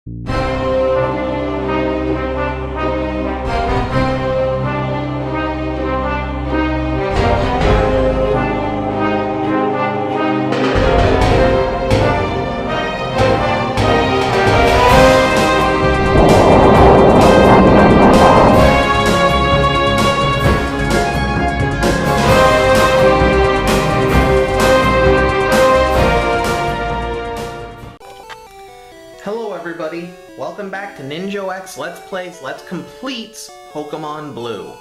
Hello everybody, welcome back to Ninjo X Let's Plays Let's Completes Pokemon Blue.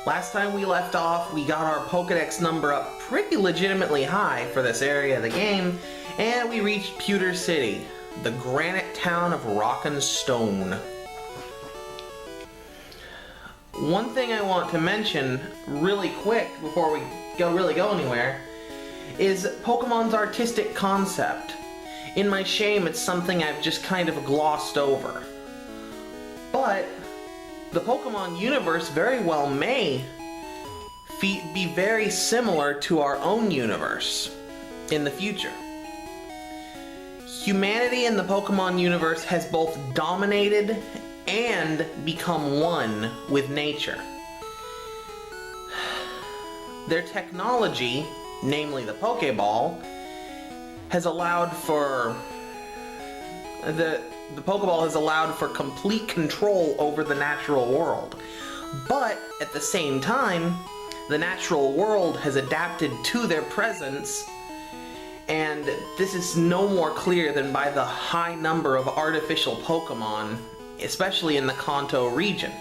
Last time we left off, we got our Pokedex number up pretty legitimately high for this area of the game, and we reached Pewter City, the granite town of rock and stone. One thing I want to mention really quick before we really go anywhere is Pokemon's artistic concept. In my shame, it's something I've just kind of glossed over. But the Pokemon universe very well may be very similar to our own universe in the future. Humanity in the Pokemon universe has both dominated and become one with nature. Their technology, namely the Pokeball, has allowed for the Pokeball has allowed for complete control over the natural world. But at the same time, the natural world has adapted to their presence, and this is no more clear than by the high number of artificial Pokemon, especially in the Kanto region.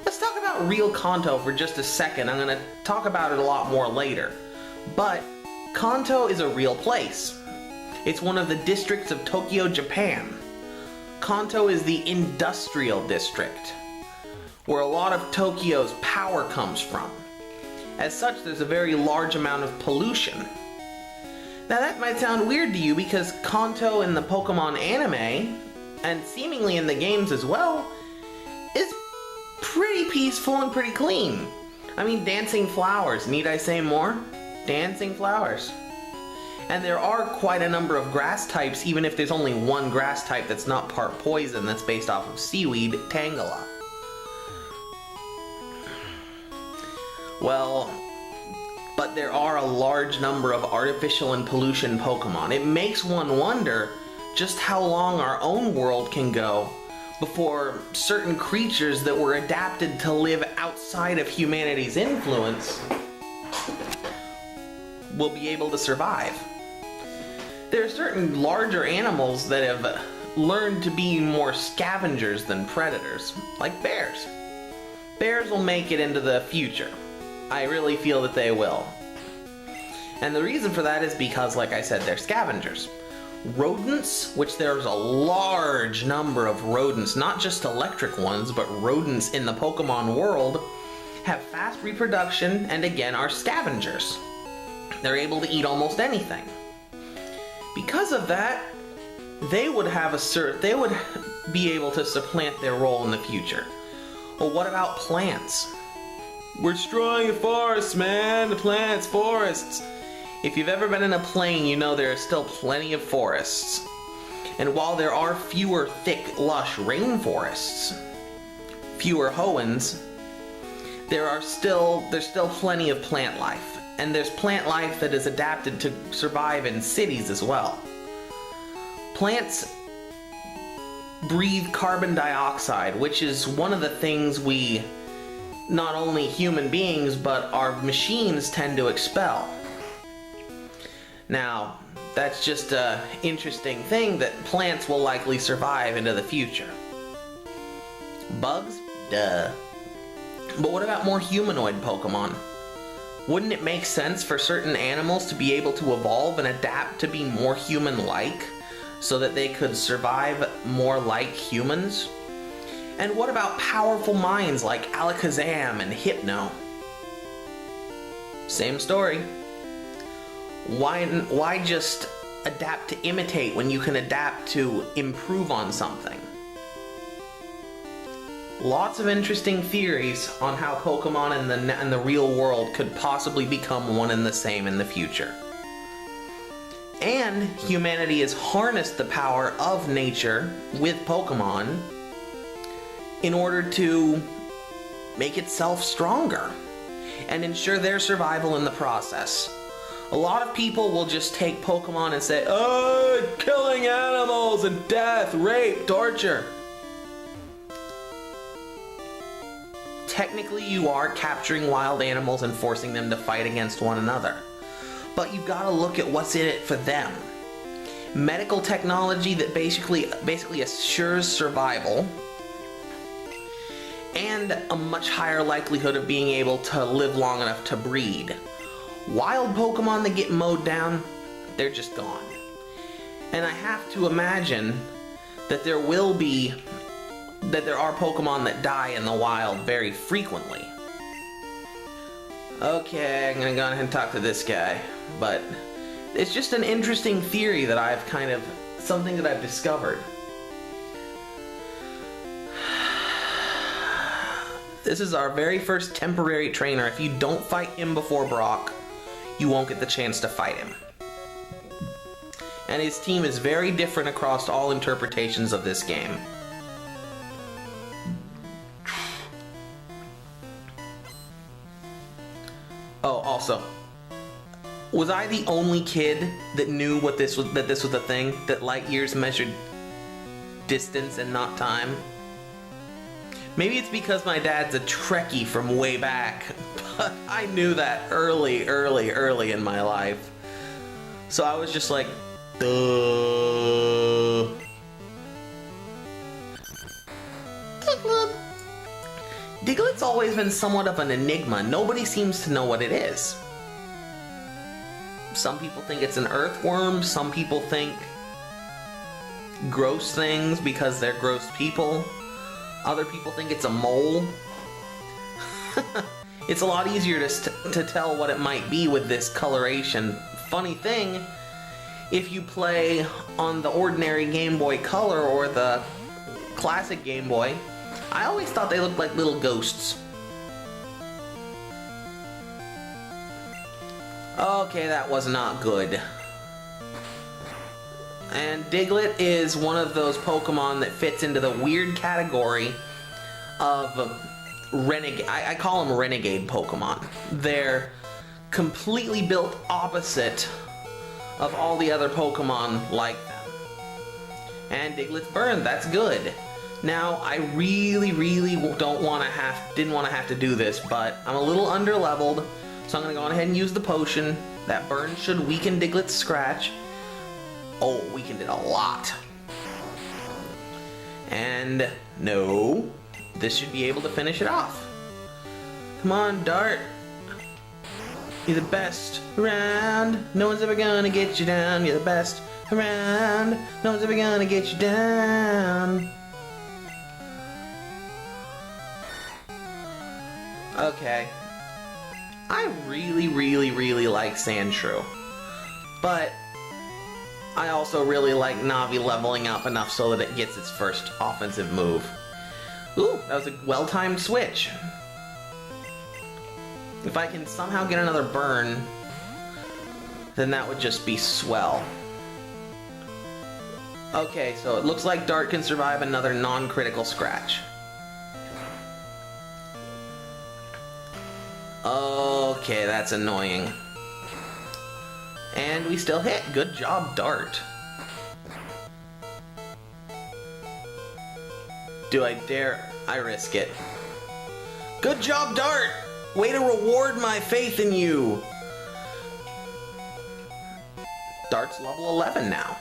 Let's talk about real Kanto for just a second. I'm going to talk about it a lot more later. But Kanto is a real place. It's one of the districts of Tokyo, Japan. Kanto is the industrial district, where a lot of Tokyo's power comes from. As such, there's a very large amount of pollution. Now that might sound weird to you because Kanto in the Pokemon anime, and seemingly in the games as well, is pretty peaceful and pretty clean. I mean, dancing flowers, need I say more? Dancing flowers. And there are quite a number of grass types, even if there's only one grass type that's not part poison, that's based off of seaweed, Tangela. Well, but there are a large number of artificial and pollution Pokemon. It makes one wonder just how long our own world can go before certain creatures that were adapted to live outside of humanity's influence will be able to survive. There are certain larger animals that have learned to be more scavengers than predators, like bears. Bears will make it into the future. I really feel that they will. And the reason for that is because, like I said, they're scavengers. Rodents, which there's a large number of rodents, not just electric ones, but rodents in the Pokemon world, have fast reproduction and again are scavengers. They're able to eat almost anything. Because of that, they would be able to supplant their role in the future. Well, what about plants? We're destroying the forests, man! The plants, forests! If you've ever been in a plane, you know there are still plenty of forests. And while there are fewer thick, lush rainforests, fewer Hoenns, there's still plenty of plant life. And there's plant life that is adapted to survive in cities as well. Plants breathe carbon dioxide, which is one of the things we, not only human beings, but our machines tend to expel. Now, that's just an interesting thing that plants will likely survive into the future. Bugs? Duh. But what about more humanoid Pokemon? Wouldn't it make sense for certain animals to be able to evolve and adapt to be more human-like, so that they could survive more like humans? And what about powerful minds like Alakazam and Hypno? Same story. Why just adapt to imitate when you can adapt to improve on something? Lots of interesting theories on how Pokemon and the real world could possibly become one and the same in the future. And humanity has harnessed the power of nature with Pokemon in order to make itself stronger and ensure their survival in the process. A lot of people will just take Pokemon and say, oh, killing animals and death, rape, torture. Technically, you are capturing wild animals and forcing them to fight against one another. But you've got to look at what's in it for them. Medical technology that basically assures survival, and a much higher likelihood of being able to live long enough to breed. Wild Pokemon that get mowed down, they're just gone. And I have to imagine that there are Pokemon that die in the wild very frequently. Okay, I'm gonna go ahead and talk to this guy, but it's just an interesting theory that I've something that I've discovered. This is our very first temporary trainer. If you don't fight him before Brock, you won't get the chance to fight him. And his team is very different across all interpretations of this game. Oh, also, was I the only kid that knew that this was a thing? That light years measured distance and not time? Maybe it's because my dad's a Trekkie from way back, but I knew that early in my life. So I was just like, duh. Diglett's always been somewhat of an enigma. Nobody seems to know what it is. Some people think it's an earthworm, some people think gross things because they're gross people. Other people think it's a mole. It's a lot easier to tell what it might be with this coloration. Funny thing, if you play on the ordinary Game Boy Color or the classic Game Boy, I always thought they looked like little ghosts. Okay, that was not good. And Diglett is one of those Pokemon that fits into the weird category of renegade. I call them renegade Pokemon. They're completely built opposite of all the other Pokemon like them. And Diglett's burned, that's good. Now, I really didn't want to have to do this, but I'm a little underleveled, so I'm going to go ahead and use the potion. That burn should weaken Diglett's scratch. Oh, it weakened it a lot. And no, this should be able to finish it off. Come on, Dart. You're the best around. No one's ever gonna get you down. You're the best around. No one's ever gonna get you down. Okay. I really like Sandshrew. But I also really like Navi leveling up enough so that it gets its first offensive move. Ooh, that was a well-timed switch. If I can somehow get another burn, then that would just be swell. Okay, so it looks like Dart can survive another non-critical scratch. Okay, that's annoying. And we still hit. Good job, Dart. Do I dare? I risk it. Good job, Dart! Way to reward my faith in you! Dart's level 11 now.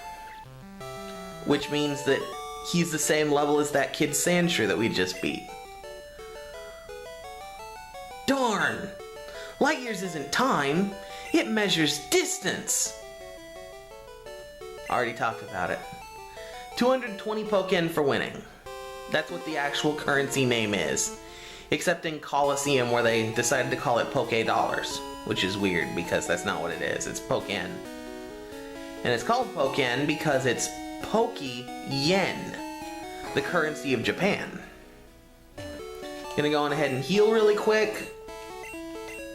Which means that he's the same level as that kid Sandshrew that we just beat. Darn! Light years isn't time, it measures distance! Already talked about it. 220 Pokken for winning. That's what the actual currency name is. Except in Coliseum where they decided to call it Poke Dollars. Which is weird because that's not what it is, it's Pokken. And it's called Pokken because it's Poke Yen, the currency of Japan. Gonna go on ahead and heal really quick.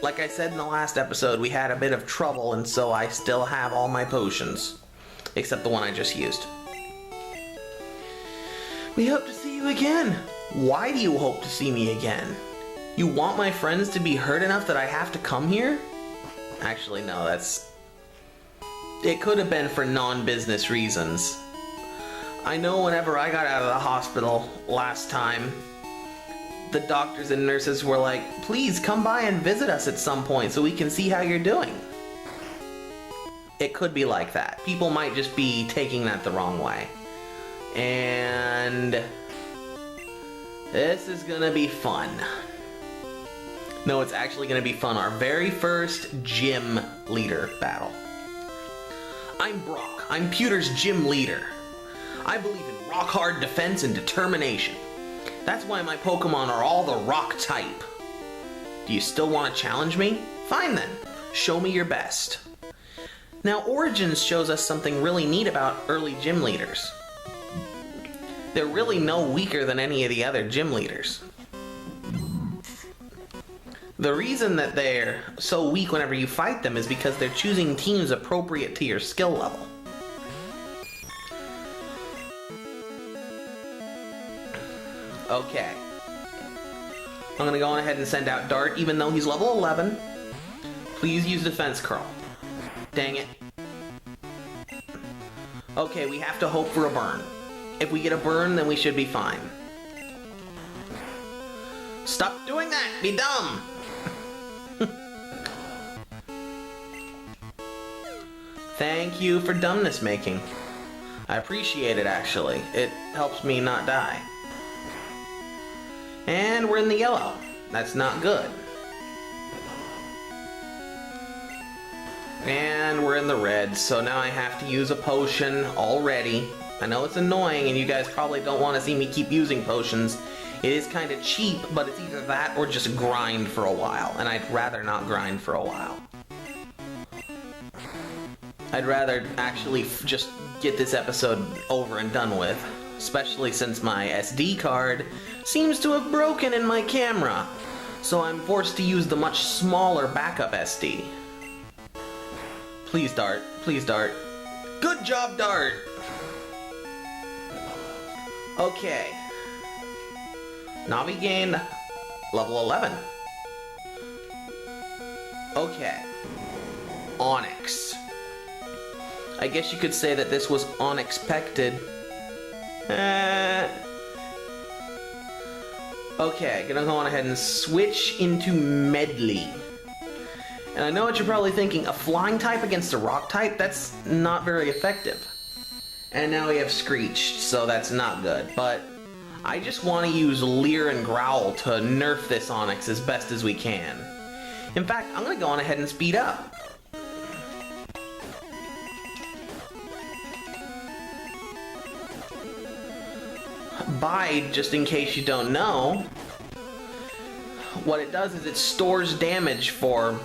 Like I said in the last episode, we had a bit of trouble, and so I still have all my potions. Except the one I just used. We hope to see you again. Why do you hope to see me again? You want my friends to be hurt enough that I have to come here? Actually, no, it could have been for non-business reasons. I know whenever I got out of the hospital last time, the doctors and nurses were like, please come by and visit us at some point so we can see how you're doing. It could be like that. People might just be taking that the wrong way. And this is gonna be fun. No, it's actually gonna be fun. Our very first gym leader battle. I'm Brock. I'm Pewter's gym leader. I believe in rock hard defense and determination. That's why my Pokemon are all the rock type. Do you still want to challenge me? Fine then. Show me your best. Now, Origins shows us something really neat about early gym leaders. They're really no weaker than any of the other gym leaders. The reason that they're so weak whenever you fight them is because they're choosing teams appropriate to your skill level. Okay. I'm gonna go on ahead and send out Dart, even though he's level 11. Please use Defense Curl. Dang it. Okay, we have to hope for a burn. If we get a burn, then we should be fine. Stop doing that! Be dumb! Thank you for dumbness making. I appreciate it, actually. It helps me not die. And we're in the yellow. That's not good. And we're in the red, so now I have to use a potion already. I know it's annoying and you guys probably don't want to see me keep using potions. It is kind of cheap, but it's either that or just grind for a while, and I'd rather not grind for a while. I'd rather actually just get this episode over and done with, especially since my SD card seems to have broken in my camera, so I'm forced to use the much smaller backup SD. Please, Dart. Please, Dart. Good job, Dart! Okay. Navi gained level 11. Okay. Onyx. I guess you could say that this was unexpected. Okay, gonna go on ahead and switch into Medley. And I know what you're probably thinking, a flying type against a rock type? That's not very effective. And now we have Screech, so that's not good. But I just want to use Leer and Growl to nerf this Onyx as best as we can. In fact, I'm gonna go on ahead and speed up. Bide, just in case you don't know, what it does is it stores damage for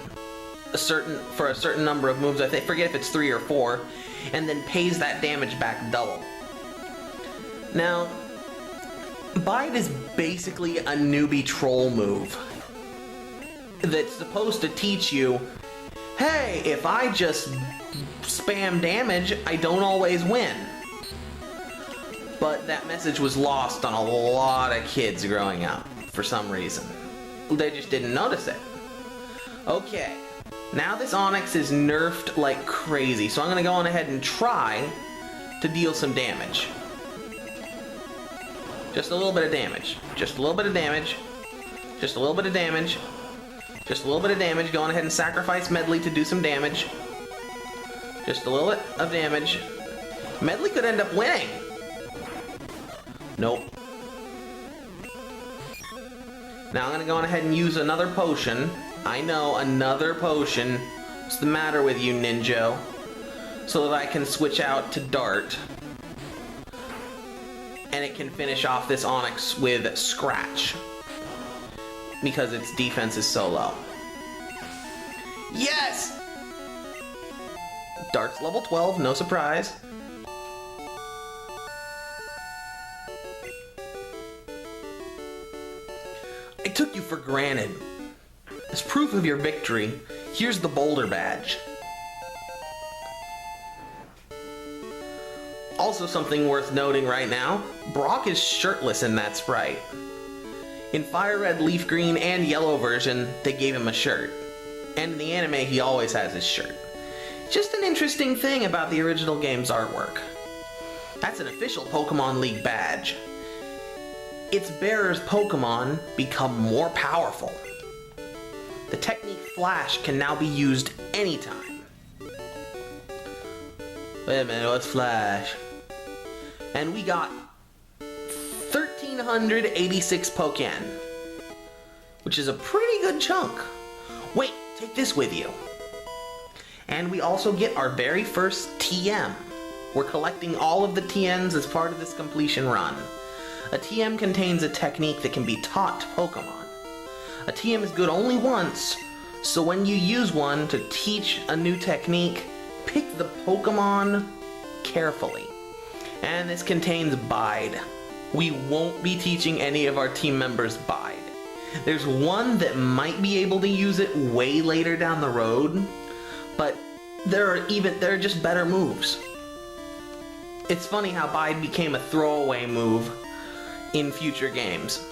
a certain number of moves. I forget if it's 3 or 4, and then pays that damage back double. Now, Bide is basically a newbie troll move that's supposed to teach you, hey, if I just spam damage, I don't always win. But that message was lost on a lot of kids growing up, for some reason. They just didn't notice it. Okay, now this Onyx is nerfed like crazy, so I'm going to go on ahead and try to deal some damage. Just a little bit of damage. Just a little bit of damage. Just a little bit of damage. Just a little bit of damage. Go on ahead and sacrifice Medley to do some damage. Just a little bit of damage. Medley could end up winning. Nope. Now I'm gonna go on ahead and use another potion. I know, another potion. What's the matter with you, Ninjo? So that I can switch out to Dart. And it can finish off this Onyx with Scratch. Because its defense is so low. Yes! Dart's level 12, no surprise. I took you for granted. As proof of your victory, here's the Boulder badge. Also something worth noting right now, Brock is shirtless in that sprite. In Fire Red, Leaf Green, and Yellow version, they gave him a shirt. And in the anime, he always has his shirt. Just an interesting thing about the original game's artwork. That's an official Pokemon League badge. Its bearer's Pokemon become more powerful. The technique Flash can now be used anytime. Wait a minute, what's Flash? And we got 1,386 Pokken, which is a pretty good chunk. Wait, take this with you. And we also get our very first TM. We're collecting all of the TMs as part of this completion run. A TM contains a technique that can be taught to Pokemon. A TM is good only once, so when you use one to teach a new technique, pick the Pokemon carefully. And this contains Bide. We won't be teaching any of our team members Bide. There's one that might be able to use it way later down the road, but there are just better moves. It's funny how Bide became a throwaway move in future games.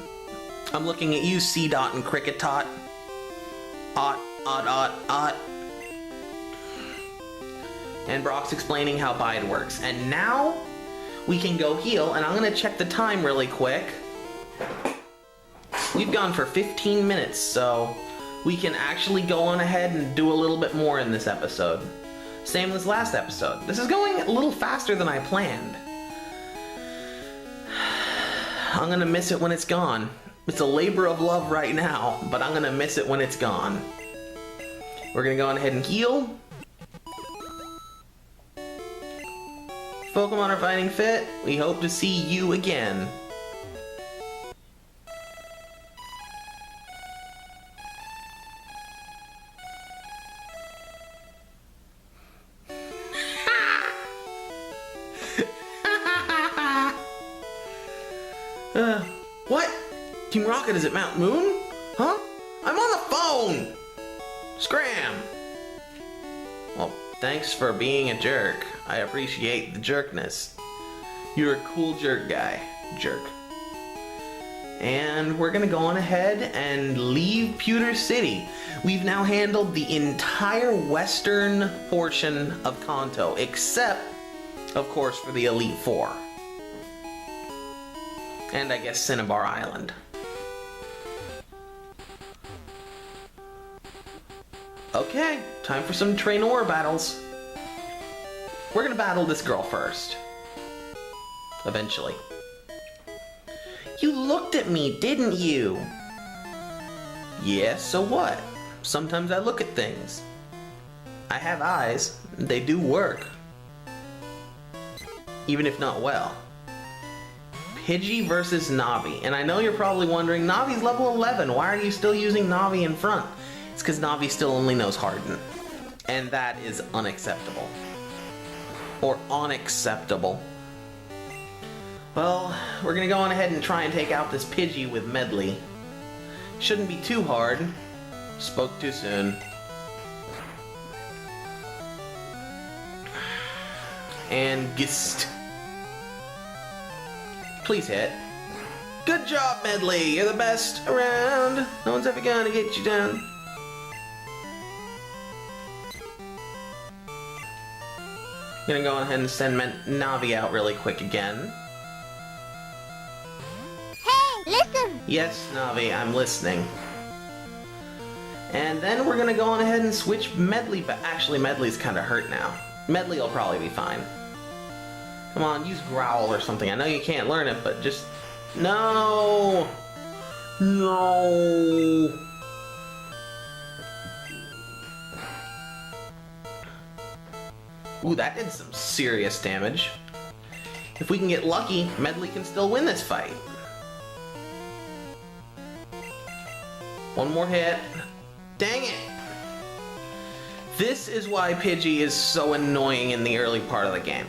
I'm looking at you, C-Dot and Cricket-Tot. Ot. And Brock's explaining how Bide works. And now we can go heal, and I'm gonna check the time really quick. We've gone for 15 minutes, so we can actually go on ahead and do a little bit more in this episode. Same as last episode. This is going a little faster than I planned. I'm gonna miss it when it's gone. It's a labor of love right now, but I'm gonna miss it when it's gone. We're gonna go on ahead and heal. Pokemon are fighting fit. We hope to see you again. What? Team Rocket is at Mount Moon? Huh? I'm on the phone! Scram! Well, thanks for being a jerk. I appreciate the jerkness. You're a cool jerk guy. Jerk. And we're gonna go on ahead and leave Pewter City. We've now handled the entire western portion of Kanto, except, of course, for the Elite Four. And I guess Cinnabar Island. Okay, time for some trainer battles. We're gonna battle this girl first. Eventually. You looked at me, didn't you? Yeah, so what? Sometimes I look at things. I have eyes. They do work. Even if not well. Pidgey versus Navi. And I know you're probably wondering, Navi's level 11. Why are you still using Navi in front? It's because Navi still only knows Harden. And that is unacceptable. Or unacceptable. Well, we're gonna go on ahead and try and take out this Pidgey with Medley. Shouldn't be too hard. Spoke too soon. And Gist. Please hit. Good job, Medley! You're the best around! No one's ever gonna get you down. Gonna go ahead and send Navi out really quick again. Hey, listen! Yes, Navi, I'm listening. And then we're gonna go on ahead and switch Medley, but actually Medley's kinda hurt now. Medley will probably be fine. Come on, use Growl or something. I know you can't learn it, but just... No! No! Ooh, that did some serious damage. If we can get lucky, Medley can still win this fight. One more hit. Dang it! This is why Pidgey is so annoying in the early part of the game.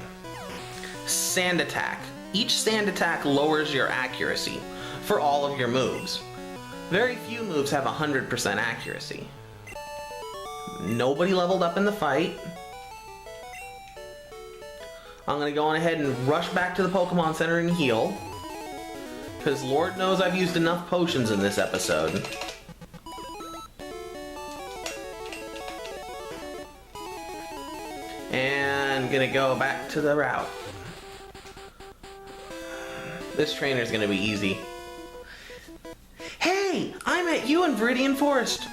Sand attack. Each sand attack lowers your accuracy for all of your moves. Very few moves have 100% accuracy. Nobody leveled up in the fight. I'm gonna go on ahead and rush back to the Pokemon Center and heal. Because Lord knows I've used enough potions in this episode. And gonna go back to the route. This trainer's gonna be easy. Hey, I met you in Viridian Forest.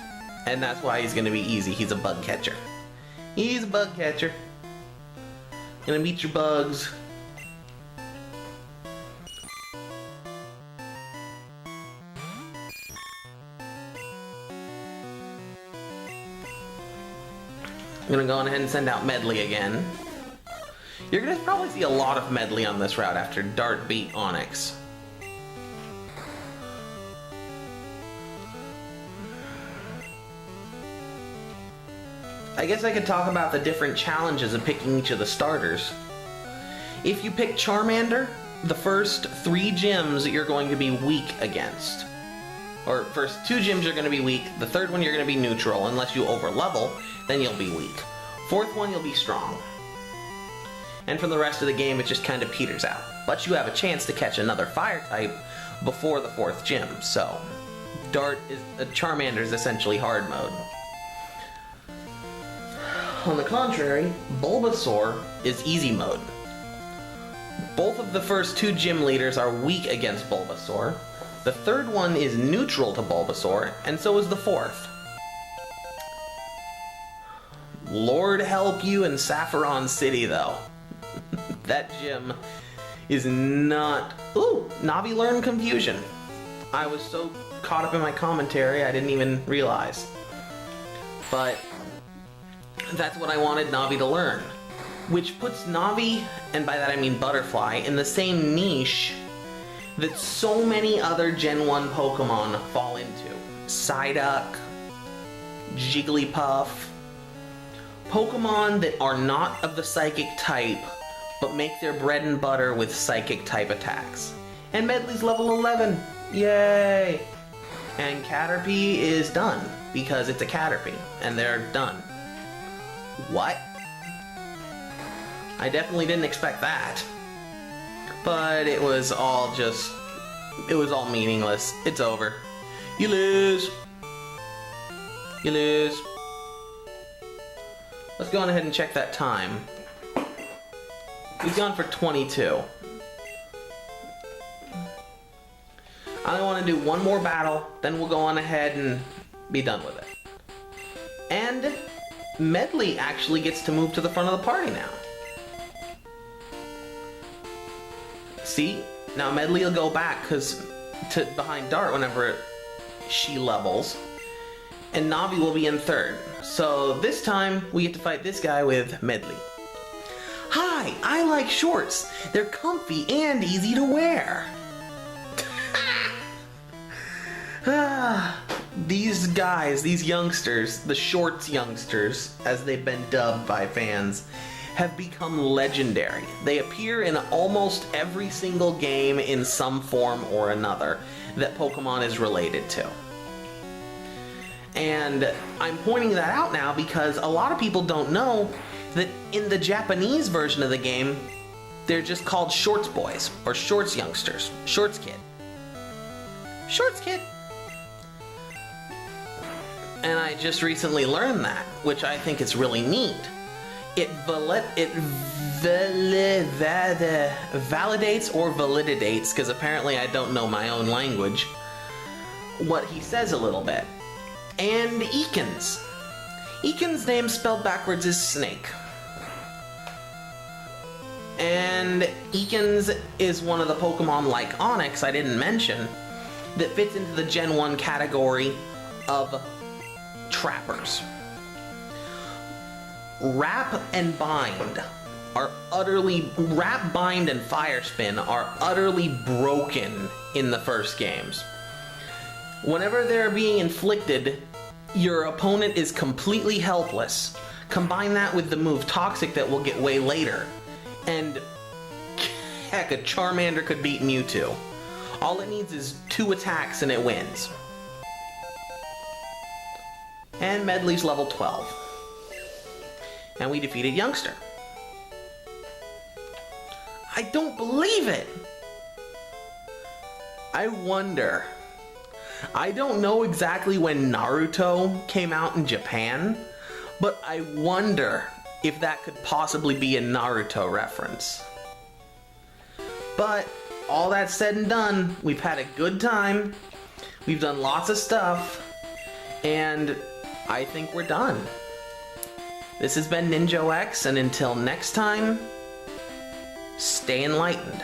And that's why he's gonna be easy. He's a bug catcher. He's a bug catcher. Gonna meet your bugs. I'm gonna go on ahead and send out Medley again. You're gonna probably see a lot of Medley on this route after Dart beat Onix. I guess I could talk about the different challenges of picking each of the starters. If you pick Charmander, the first 3 gyms you're going to be weak against. Or first 2 gyms you're going to be weak, the third one you're going to be neutral, unless you over level, then you'll be weak. 4th one you'll be strong. And for the rest of the game it just kind of peters out. But you have a chance to catch another fire type before the 4th gym, so Charmander is essentially hard mode. On the contrary, Bulbasaur is easy mode. Both of the first 2 gym leaders are weak against Bulbasaur. The 3rd one is neutral to Bulbasaur, and so is the 4th. Lord help you in Saffron City, though. That gym is not... Ooh, Navi learned Confusion. I was so caught up in my commentary I didn't even realize. But that's what I wanted Navi to learn. Which puts Navi, and by that I mean Butterfly, in the same niche that so many other Gen 1 Pokemon fall into. Psyduck, Jigglypuff, Pokemon that are not of the Psychic type, but make their bread and butter with Psychic type attacks. And Medley's level 11, yay! And Caterpie is done, because it's a Caterpie, and they're done. What? I definitely didn't expect that. But it was all meaningless. It's over. You lose. You lose. Let's go on ahead and check that time. We've gone for 22. I only want to do one more battle, then we'll go on ahead and be done with it. And Medley actually gets to move to the front of the party now. See? Now Medley will go back behind Dart whenever she levels. And Navi will be in 3rd. So this time we get to fight this guy with Medley. Hi, I like shorts. They're comfy and easy to wear. These guys, these youngsters, the shorts youngsters, as they've been dubbed by fans, have become legendary. They appear in almost every single game in some form or another that Pokemon is related to. And I'm pointing that out now because a lot of people don't know that in the Japanese version of the game, they're just called Shorts Boys, or Shorts Youngsters, Shorts Kid. Shorts Kid! And I just recently learned that, which I think is really neat. It validates or validates, because apparently I don't know my own language, what he says a little bit. And Ekans. Ekan's name spelled backwards is Snake. And Ekans is one of the Pokemon like Onix I didn't mention that fits into the Gen 1 category of trappers. Wrap, Bind, and Fire Spin are utterly broken in the first games. Whenever they're being inflicted, your opponent is completely helpless. Combine that with the move Toxic that we'll get way later, and heck, a Charmander could beat Mewtwo. All it needs is 2 attacks and it wins. And Medley's level 12. And we defeated Youngster. I don't believe it! I wonder. I don't know exactly when Naruto came out in Japan, but I wonder if that could possibly be a Naruto reference. But all that said and done, we've had a good time. We've done lots of stuff, and I think we're done. This has been Ninjo X, and until next time, stay enlightened.